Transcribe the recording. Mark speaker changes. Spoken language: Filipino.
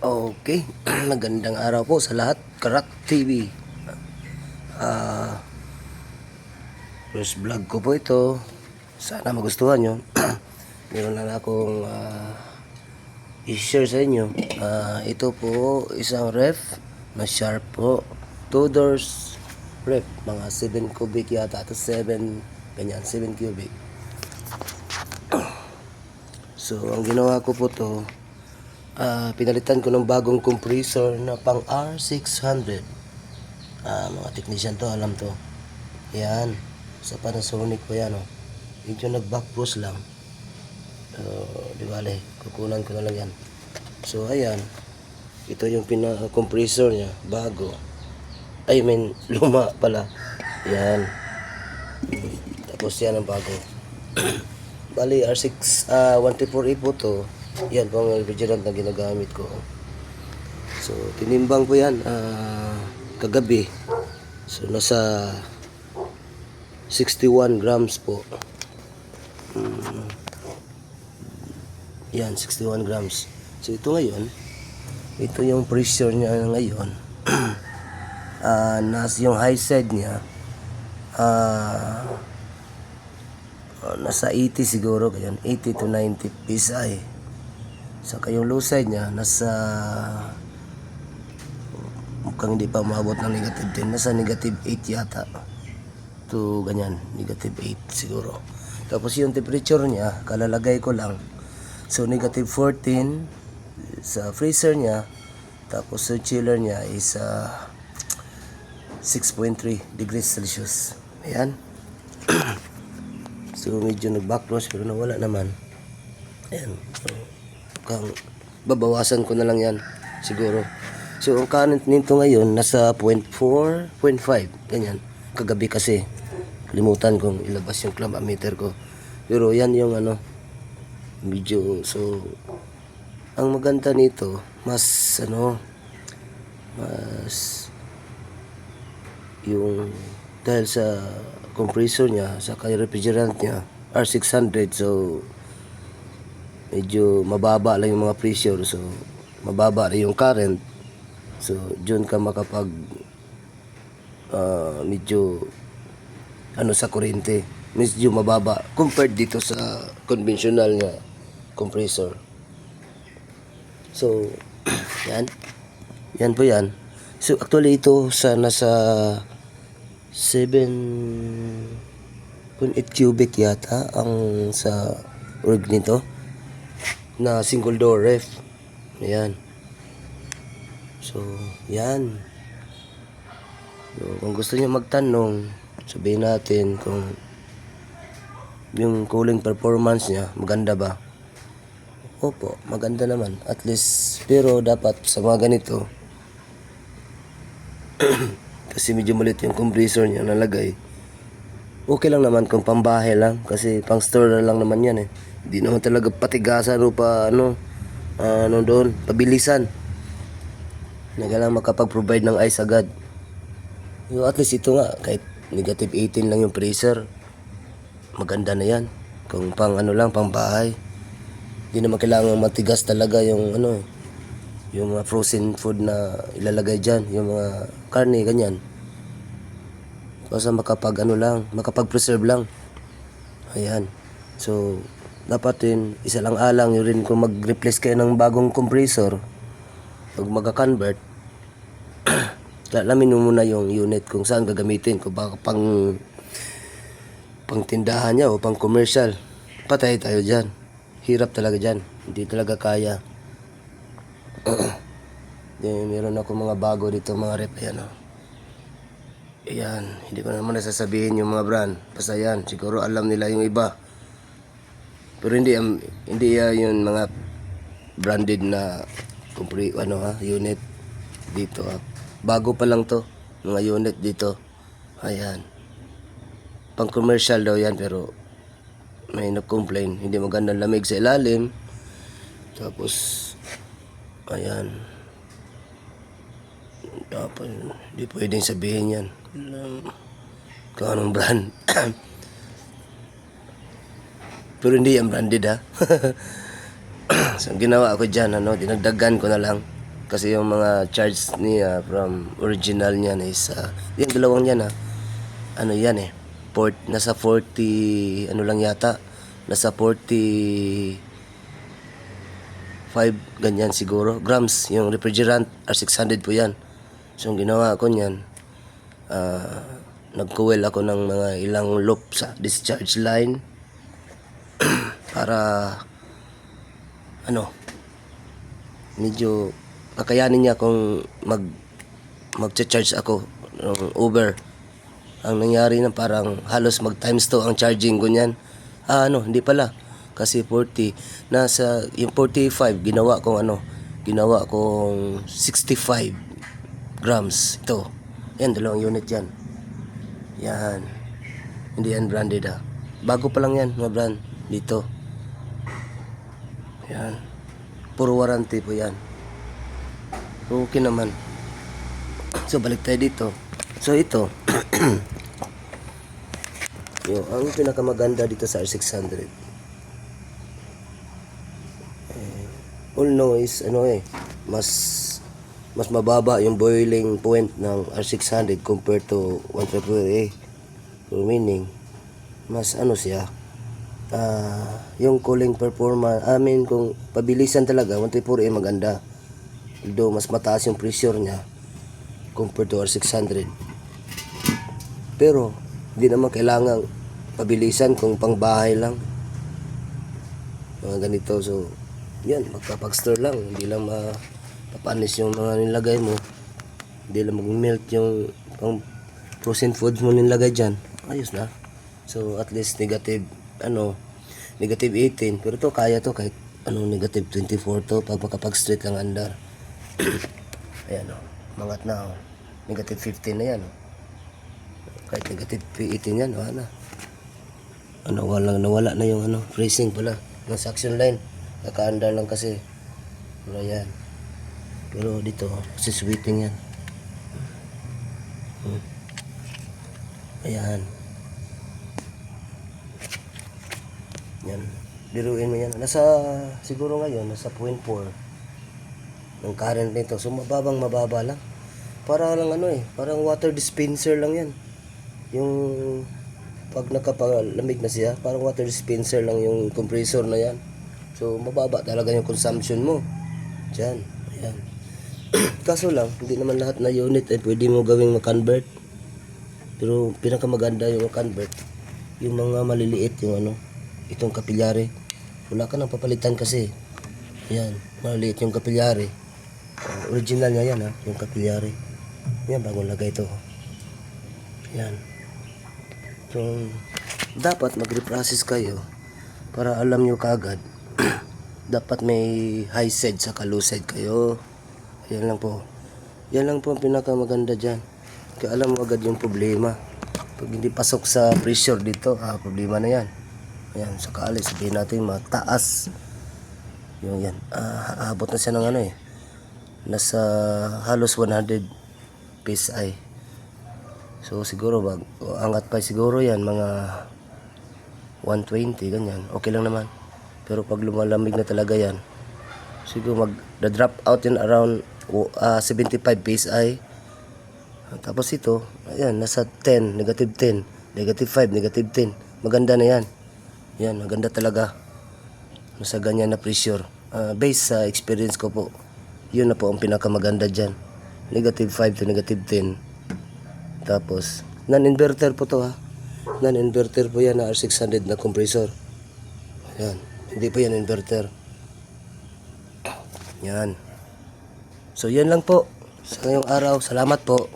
Speaker 1: Okay, magandang araw po sa lahat. Karat TV. Ah, First vlog ko po ito. Sana magustuhan nyo. Meron lang akong i-share sa inyo. Ito po isang ref na Sharp po. 2 doors ref. Mga 7 cubic yata. Ito 7, ganyan, 7 cubic. So, ang ginawa ko po to, pinalitan ko ng bagong compressor na pang R600. Mga technician to, alam to. Yan. Sa Panasonic po yan, oh. Medyo nag-back boost lang. Di bale, kukunan ko na lang yan. So, ayan. Ito yung compressor niya, bago. Luma pala. Yan. Tapos yan ang bago. Bali, R6, 134A po to. Yan po ang refrigerant na ginagamit ko. So, tinimbang po yan kagabi. So, nasa 61 grams po. Yan, 61 grams. So, ito ngayon, ito yung pressure niya ngayon. Yung high side niya, nasa 80 siguro, ganyan, 80 to 90 psi. Saka yung low side niya, nasa mukhang hindi pa umabot ng negative 10, nasa negative 8 yata. To ganyan, negative 8 siguro. Tapos yung temperature niya, kalalagay ko lang. So negative 14 sa freezer niya. Tapos sa chiller niya is 6.3 degrees Celsius. Ayan. So medyo nag-backwash pero nawala naman. Ayan. So, babawasan ko na lang yan siguro. So ang current nito ngayon nasa 0.4, 0.5 ganyan. Kagabi kasi limutan kong ilabas yung clamp ammeter ko. Pero yan yung medyo, so ang maganda nito mas yung dahil sa compressor niya sa refrigerant niya R600, so medyo mababa lang yung mga pressure, so mababa rin yung current. So dyan ka makapag medyo sa kuryente, medyo mababa compared dito sa conventional na compressor. So yan po yan. So actually ito sa nasa 7.8 cubic yata ang sa rig nito na single door ref. Ayan. So yan. So, kung gusto niyo magtanong, sabihin natin kung yung cooling performance niya maganda ba. Opo, maganda naman at least, pero dapat sa mga ganito kasi medyo malit yung compressor niya nalagay. Okay lang naman kung pambahay lang, kasi pang store lang naman yan eh. Hindi naman talaga patigasan o pa doon, pabilisan. Nagalang makapag-provide ng ice agad. So, at least ito nga, kahit negative 18 lang yung pressure, maganda na yan. Kung pang lang, pang bahay. Hindi naman kailangan matigas talaga yung yung mga frozen food na ilalagay dyan, yung mga karne, ganyan. Basta makapag-preserve lang. Ayan. So, dapat din, isa lang alang yun rin kung mag-replace kayo ng bagong compressor, pag mag-convert, alamin mo muna yung unit kung saan gagamitin, kung baka pang tindahan niya o pang commercial. Patay tayo dyan. Hirap talaga dyan. Hindi talaga kaya. Meron ako mga bago dito, mga rep. Ayan, ayan, hindi ko naman nasasabihin yung mga brand. Basta yan, siguro alam nila yung iba. Pero hindi yung mga branded na unit dito. Bago pa lang to, mga unit dito. Ayan. Pang commercial daw yan, pero may nag-complain. Hindi magandang lamig sa ilalim. Tapos ayan. Hindi pwedeng sabihin yan. Kung anong brand. Pero hindi yan branded ha. So, ang ginawa ko dyan, dinagdagan ko na lang. Kasi yung mga charge niya from original niyan is yung dalawang yan ano yan nasa 40 ano lang yata, nasa 45 ganyan siguro grams yung refrigerant R600 po yan. So ang ginawa ko niyan, nag-coil ako ng mga ilang loop sa discharge line para medyo kakayanin niya kung mag-charge ako ng Uber. Ang nangyari na parang halos mag times 2 ang charging ko niyan. Hindi pala. Kasi 40 nasa yung 45 ginawa kong 65 grams ito. Yan, dalawang unit yan. Yan. Hindi yan branded Bago pa lang yan, mga brand dito. Yan. Puro warranty po yan. Okay naman. So balik tayo dito. So ito. Ang pinakamaganda dito sa R600. All know is mas mababa yung boiling point ng R600 compared to 134A. So meaning mas siya yung cooling performance kung pabilisan talaga 134A maganda, although mas mataas yung pressure niya compared to R600, pero hindi naman kailangang pabilisan kung pang bahay lang mga ganito. So yan, magkapag-store lang, hindi lang mapapanis yung mga nilagay mo, hindi lang mag-melt yung pang frozen foods mo nilagay dyan, ayos na. So at least negative 18, pero to kaya to kahit negative 24 to pag makapag-straight lang andar. Ayan mangat na negative 15 na yan kahit negative 18 yan nawala na yung freezing pala ng suction line, kakaandar lang kasi. Ayan, pero dito kasi sweeting yan. Ayan. Yan. Biruin mo yan. Siguro ngayon, nasa 0.4 ng current nito. So, mababa lang. Para lang parang water dispenser lang yan. Yung, pag nakapalamig na siya, parang water dispenser lang yung compressor na yan. So, mababa talaga yung consumption mo. Diyan. Ayan. Kaso lang, hindi naman lahat na unit pwede mo gawing ma-convert. Pero, pinakamaganda yung convert. Yung mga maliliit, yung itong kapilyari, wala ka nang papalitan kasi. Ayan, maliit yung kapilyari. Original niya yan yung kapilyari. Yan, bagong lagay ito. Ayan. So, dapat mag-reprocess kayo para alam nyo kagad. Dapat may high side sa low side kayo. Ayan lang po. Yan lang po ang pinakamaganda dyan. Kaya alam mo agad yung problema. Pag hindi pasok sa pressure dito, problema na yan. Ayan, sakali sabihin natin mataas yung yan, aabot na siya ng nasa halos 100 PSI. So siguro angat pa siguro yan mga 120 ganyan, okay lang naman. Pero pag lumalamig na talaga yan, siguro drop out yan around 75 PSI. Tapos ito, ayan, nasa 10, negative 10, negative 5, negative 10, maganda na yan. Yan, maganda talaga. Nasa ganyan na pressure. Based sa experience ko po, yun na po ang pinakamaganda dyan. Negative 5 to negative 10. Tapos, non-inverter po to Non-inverter po yan na R600 na compressor. Yan. Hindi po yan inverter. Yan. So, yan lang po. Sa ngayong araw, salamat po.